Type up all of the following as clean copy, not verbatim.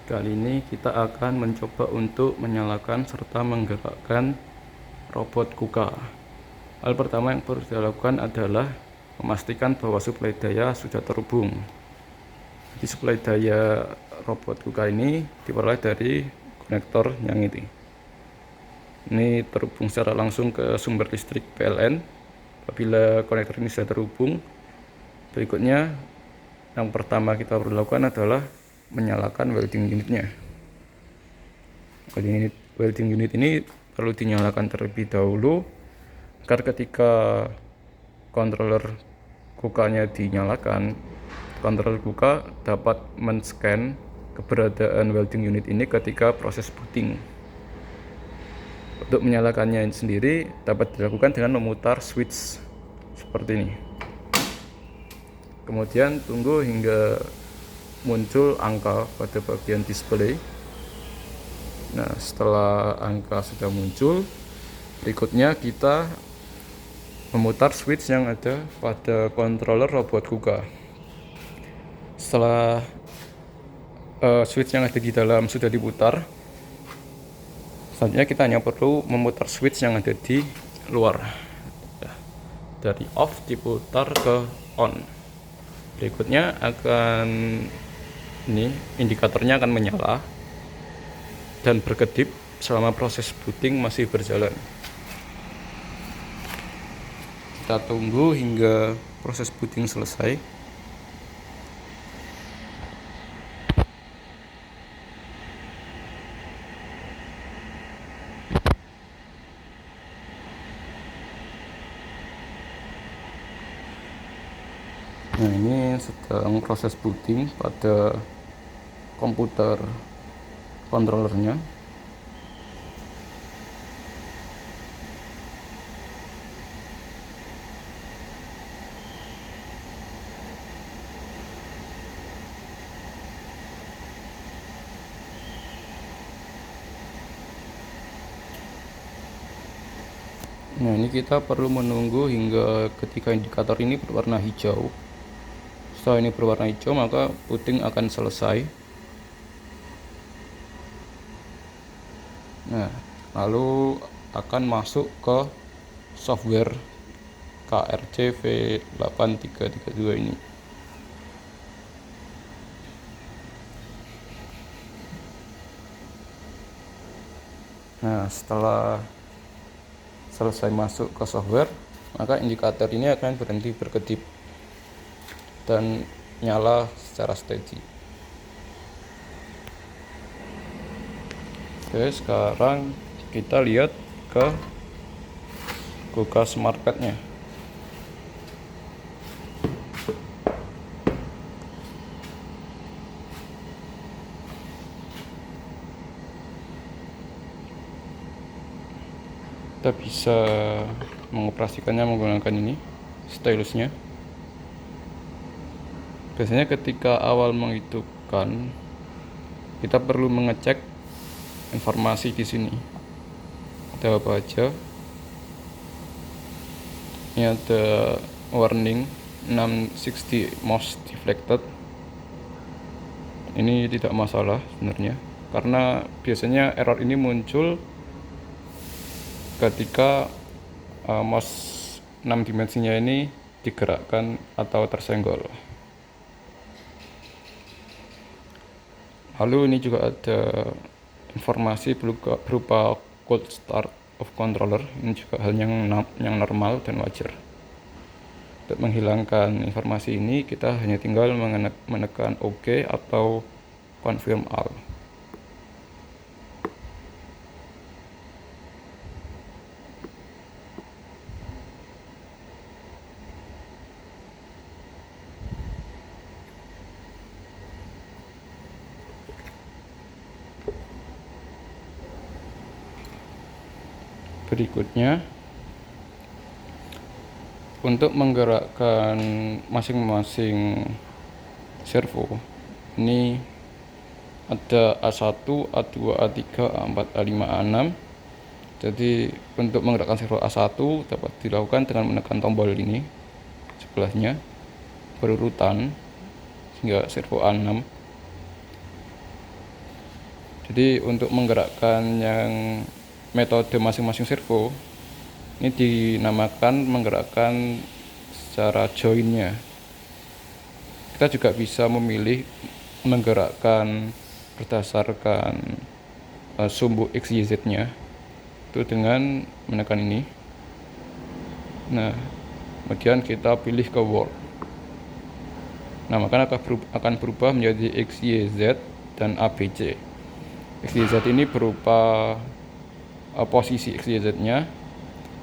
Kali ini kita akan mencoba untuk menyalakan serta menggerakkan robot KUKA. Hal pertama yang perlu dilakukan adalah memastikan bahwa suplai daya sudah terhubung. Jadi suplai daya robot KUKA ini diperoleh dari konektor yang ini terhubung secara langsung ke sumber listrik PLN. Apabila konektor ini sudah terhubung, berikutnya yang pertama kita perlu lakukan adalah menyalakan welding unitnya. Welding unit ini perlu dinyalakan terlebih dahulu agar ketika controller KUKA-nya dinyalakan, controller KUKA dapat men-scan keberadaan welding unit ini ketika proses booting. Untuk menyalakannya sendiri dapat dilakukan dengan memutar switch seperti ini. Kemudian tunggu hingga muncul angka pada bagian display. Nah, setelah angka sudah muncul, berikutnya kita memutar switch yang ada pada controller robot KUKA. Setelah switch yang ada di dalam sudah diputar, selanjutnya kita hanya perlu memutar switch yang ada di luar. Dari off diputar ke on. Berikutnya indikatornya akan menyala dan berkedip selama proses booting masih berjalan. Kita tunggu hingga proses booting selesai. Nah, ini sedang proses booting pada komputer controllernya. Nah, ini kita perlu menunggu hingga ketika indikator ini berwarna hijau. Setelah ini berwarna hijau, maka booting akan selesai. Nah, lalu akan masuk ke software KRC V8332 ini. Nah, setelah selesai masuk ke software, maka indikator ini akan berhenti berkedip dan nyala secara steady. Oke, sekarang kita lihat ke KUKA Smart Pad-nya. Kita bisa mengoperasikannya menggunakan ini stylusnya. Biasanya ketika awal menghidupkan, kita perlu mengecek informasi di sini. Ada apa aja? Ini ada warning 660 mouse deflected. Ini tidak masalah sebenarnya, karena biasanya error ini muncul ketika mouse 6 dimensinya ini digerakkan atau tersenggol. Lalu ini juga ada informasi berupa cold start of controller. Ini juga hal yang normal dan wajar. Untuk menghilangkan informasi ini, kita hanya tinggal menekan OK atau confirm all. Berikutnya, untuk menggerakkan masing-masing servo, ini ada A1, A2, A3, A4, A5, A6. Jadi untuk menggerakkan servo A1 dapat dilakukan dengan menekan tombol ini sebelahnya berurutan hingga servo A6. Jadi untuk menggerakkan yang metode masing-masing servo ini dinamakan menggerakkan secara joinnya. Kita juga bisa memilih menggerakkan berdasarkan sumbu XYZ nya itu dengan menekan ini. Nah, kemudian kita pilih ke world. Nah, maka akan berubah menjadi XYZ dan ABC. XYZ ini berupa posisi XYZ nya,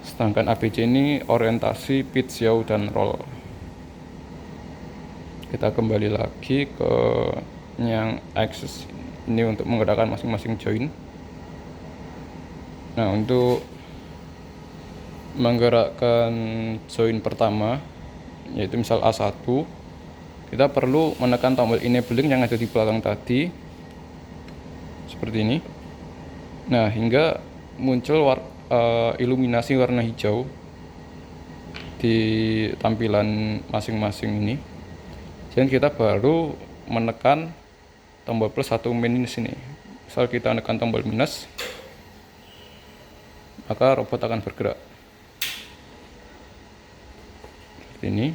sedangkan ABC ini orientasi pitch, yaw, dan roll. Kita kembali lagi ke yang axis ini untuk menggerakkan masing-masing join. Nah, untuk menggerakkan join pertama yaitu misal A1, kita perlu menekan tombol enabling yang ada di belakang tadi seperti ini. Nah, hingga muncul iluminasi warna hijau di tampilan masing-masing ini. Dan kita baru menekan tombol plus atau minus ini. Misal kita menekan tombol minus, maka robot akan bergerak seperti ini.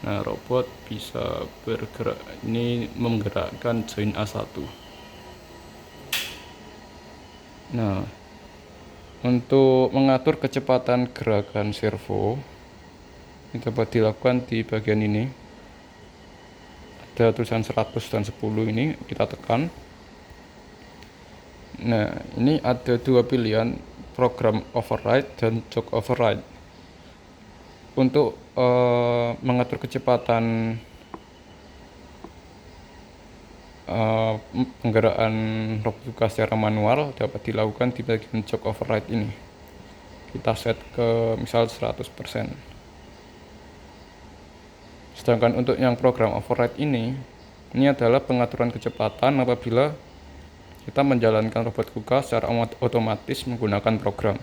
Nah, robot bisa bergerak. Ini menggerakkan join A1. Nah, untuk mengatur kecepatan gerakan servo ini dapat dilakukan di bagian ini. Ada tulisan 100 dan 10 ini kita tekan. Nah, ini ada dua pilihan, program override dan jog override. Untuk mengatur kecepatan penggeraan robot KUKA secara manual dapat dilakukan di bagian jog override ini. Kita set ke misal 100%. Sedangkan untuk yang program override ini adalah pengaturan kecepatan apabila kita menjalankan robot KUKA secara otomatis menggunakan program.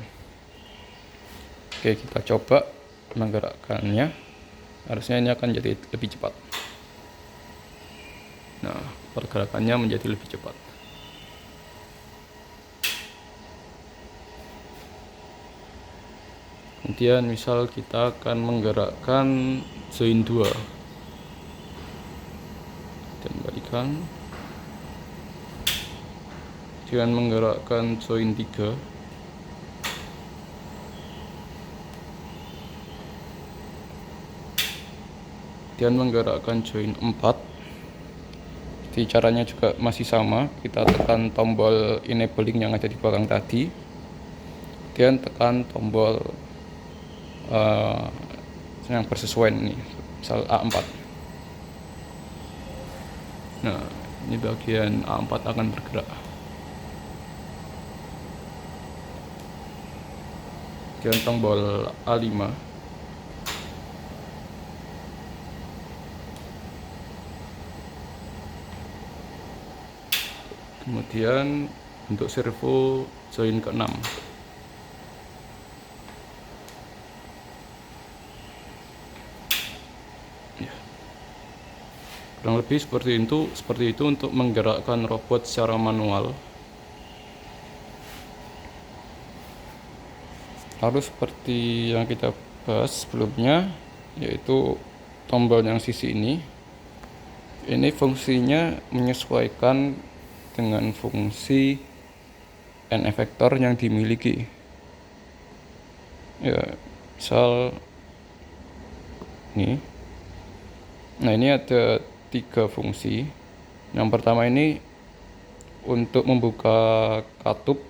Oke, kita coba menggerakkannya. Harusnya ini akan jadi lebih cepat. Nah, pergerakannya menjadi lebih cepat. Kemudian misal kita akan menggerakkan join 2 dan balikan, dengan menggerakkan join 3, dan menggerakkan join 4. Jadi caranya juga masih sama, kita tekan tombol enabling yang ada di belakang tadi, dan tekan tombol yang bersesuaian ini, misal A4. Nah, ini bagian A4 akan bergerak. Dan tombol A5. Kemudian untuk servo join ke-6. Ya. Kurang lebih seperti itu untuk menggerakkan robot secara manual. Lalu seperti yang kita bahas sebelumnya, yaitu tombol yang sisi ini fungsinya menyesuaikan dengan fungsi N efektor yang dimiliki. Ya, misal ini. Nah, ini ada 3 fungsi. Yang pertama ini untuk membuka katup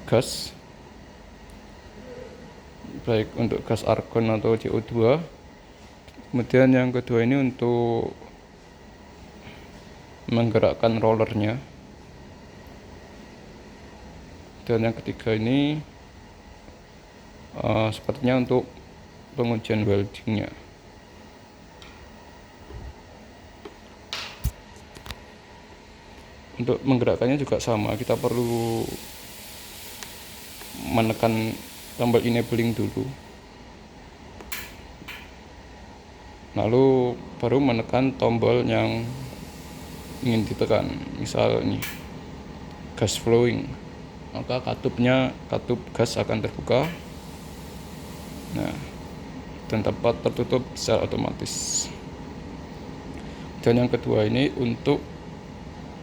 gas, baik untuk gas argon atau CO2. Kemudian yang kedua ini untuk menggerakkan rollernya, dan yang ketiga ini sepertinya untuk pengujian weldingnya. Untuk menggerakkannya juga sama, kita perlu menekan tombol enabling dulu. lalu baru menekan tombol yang ingin ditekan, misal ini gas flowing, maka katup gas akan terbuka, nah, dan tempat tertutup secara otomatis. Dan yang kedua ini untuk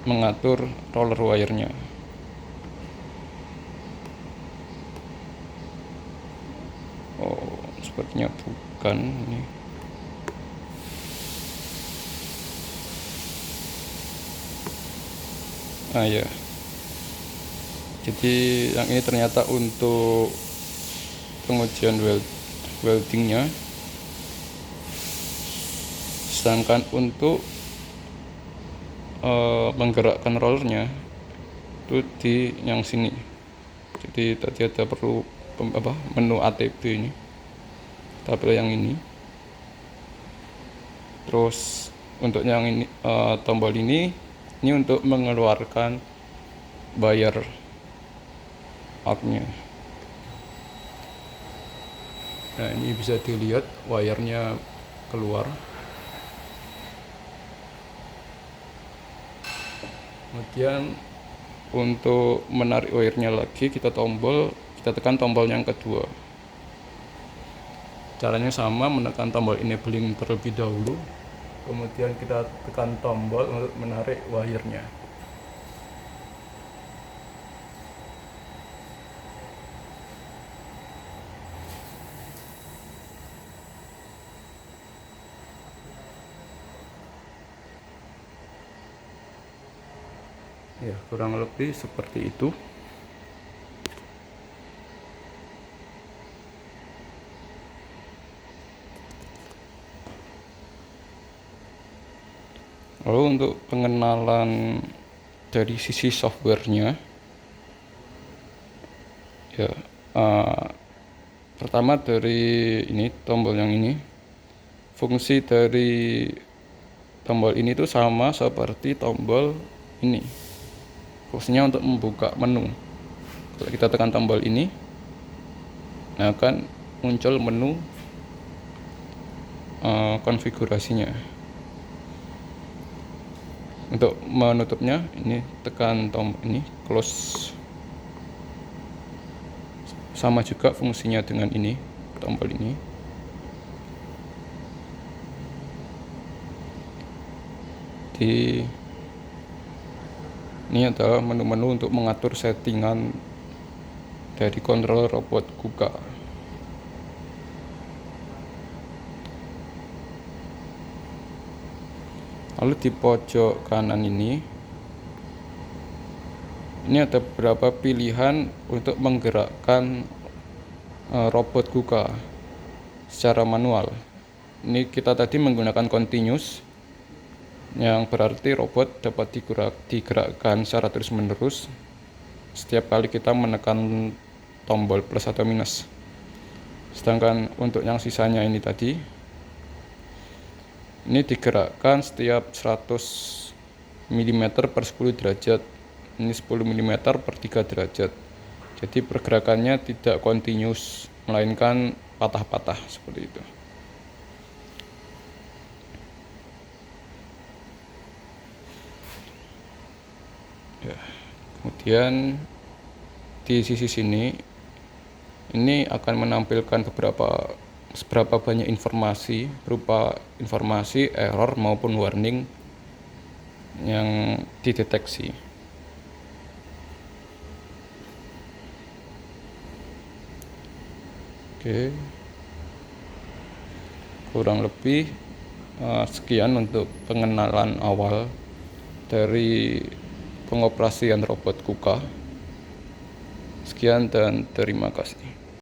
mengatur roller wire-nya. Oh, sepertinya bukan ini. Ah ya. Jadi yang ini ternyata untuk pengujian weldingnya. Sedangkan untuk menggerakkan rollernya itu di yang sini. Jadi tadi ada perlu menu ATB ini, kita pilih yang ini. Terus untuk yang ini tombol ini untuk mengeluarkan wire outnya. Nah, ini bisa dilihat wirenya keluar. Kemudian untuk menarik wire-nya lagi, kita tekan tombol yang kedua. Caranya sama, menekan tombol enabling terlebih dahulu, kemudian kita tekan tombol untuk menarik wire-nya. Ya, kurang lebih seperti itu. Lalu untuk pengenalan dari sisi softwarenya, ya, pertama dari ini tombol yang ini, fungsi dari tombol ini tuh sama seperti tombol ini. Fungsinya untuk membuka menu. Kalau kita tekan tombol ini, nah akan muncul menu konfigurasinya. Untuk menutupnya, ini tekan tombol ini, close. Sama juga fungsinya dengan ini, tombol ini. Ini adalah menu-menu untuk mengatur settingan dari controller robot KUKA. Lalu di pojok kanan ini ada beberapa pilihan untuk menggerakkan robot KUKA secara manual. Ini kita tadi menggunakan continuous, yang berarti robot dapat digerakkan secara terus-menerus setiap kali kita menekan tombol plus atau minus. Sedangkan untuk yang sisanya ini tadi, ini digerakkan setiap 100 mm per 10 derajat. Ini 10 mm per 3 derajat. Jadi pergerakannya tidak continuous, melainkan patah-patah seperti itu. Ya, kemudian di sisi sini ini akan menampilkan seberapa banyak informasi, berupa informasi, error maupun warning yang dideteksi. Oke, kurang lebih sekian untuk pengenalan awal dari pengoperasian robot KUKA. Sekian dan terima kasih.